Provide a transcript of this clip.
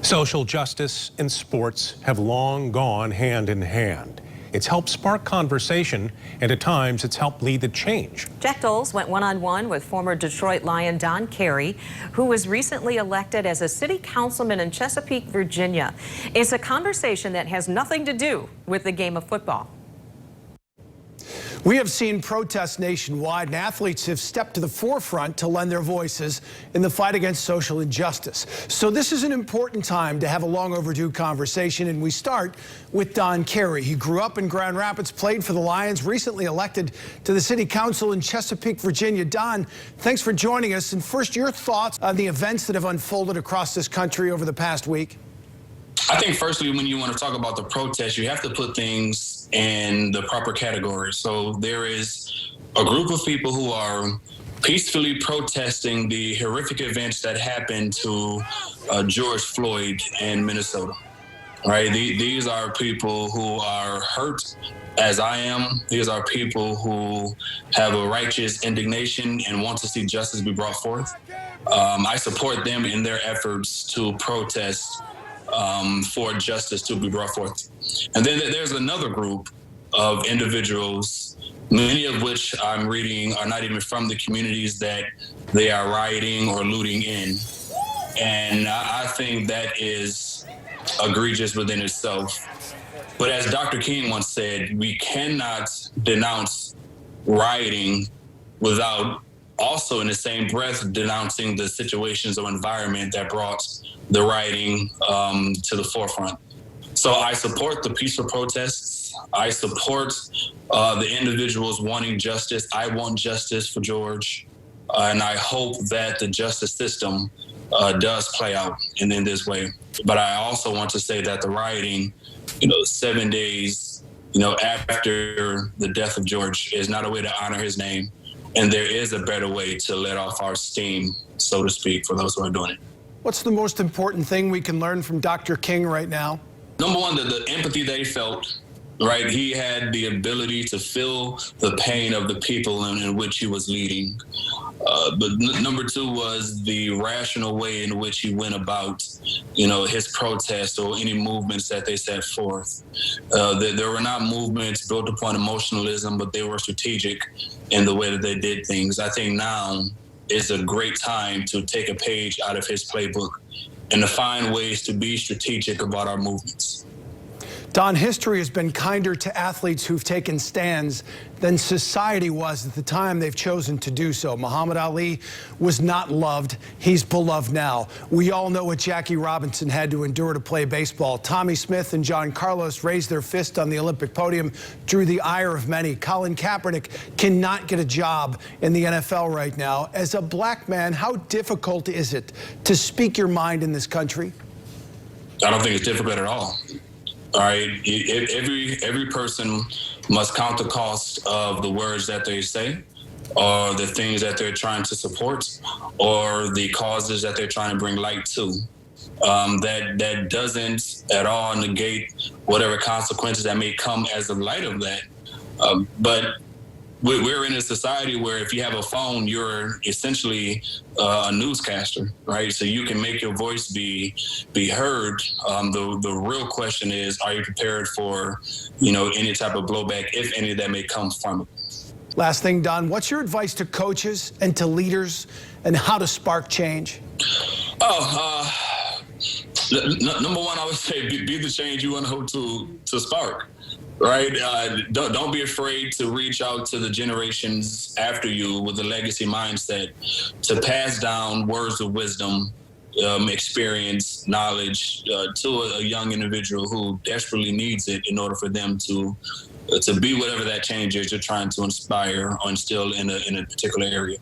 Social justice and sports have long gone hand in hand. It's helped spark conversation, and at times it's helped lead to change. Jack Doles went one-on-one with former Detroit Lion Don Carey, who was recently elected as a city councilman in Chesapeake, Virginia. It's a conversation that has nothing to do with the game of football. We have seen protests nationwide, and athletes have stepped to the forefront to lend their voices in the fight against social injustice. So this is an important time to have a long overdue conversation, and we start with Don Carey. He grew up in Grand Rapids, played for the Lions, recently elected to the city council in Chesapeake, Virginia. Don, thanks for joining us. And first, your thoughts on the events that have unfolded across this country over the past week? I think firstly, when you want to talk about the protest, you have to put things in the proper categories. So there is a group of people who are peacefully protesting the horrific events that happened to George Floyd in Minnesota. Right? These are people who are hurt, as I am. These are people who have a righteous indignation and want to see justice be brought forth. I support them in their efforts to protest for justice to be brought forth. And then there's another group of individuals, many of which I'm reading are not even from the communities that they are rioting or looting in. And I think that is egregious within itself. But as Dr. King once said, we cannot denounce rioting without also in the same breath denouncing the situations or environment that brought the rioting to the forefront. So I support the peaceful protests. I support the individuals wanting justice. I want justice for George. And I hope that the justice system does play out in this way. But I also want to say that the rioting, 7 days, after the death of George is not a way to honor his name. And there is a better way to let off our steam, so to speak, for those who are doing it. What's the most important thing we can learn from Dr. King right now? Number one, the empathy that he felt, right? He had the ability to feel the pain of the people in which he was leading. But number two was the rational way in which he went about, his protest or any movements that they set forth. There were not movements built upon emotionalism, but they were strategic in the way that they did things. I think now is a great time to take a page out of his playbook and to find ways to be strategic about our movements. Don, history has been kinder to athletes who've taken stands than society was at the time they've chosen to do so. Muhammad Ali was not loved. He's beloved now. We all know what Jackie Robinson had to endure to play baseball. Tommy Smith and John Carlos raised their fist on the Olympic podium, drew the ire of many. Colin Kaepernick cannot get a job in the NFL right now. As a black man, how difficult is it to speak your mind in this country? I don't think it's difficult at all. All right, every person must count the cost of the words that they say, or the things that they're trying to support, or the causes that they're trying to bring light to. That doesn't at all negate whatever consequences that may come as a light of that. But we're in a society where if you have a phone, you're essentially a newscaster, right? So you can make your voice be heard. The real question is, are you prepared for, any type of blowback, if any, that may come from it? Last thing, Don, what's your advice to coaches and to leaders and how to spark change? Number one, I would say be the change you want to hope to spark. Right? Don't be afraid to reach out to the generations after you with a legacy mindset to pass down words of wisdom, experience, knowledge to a young individual who desperately needs it in order for them to be whatever that change is you're trying to inspire or instill in a particular area.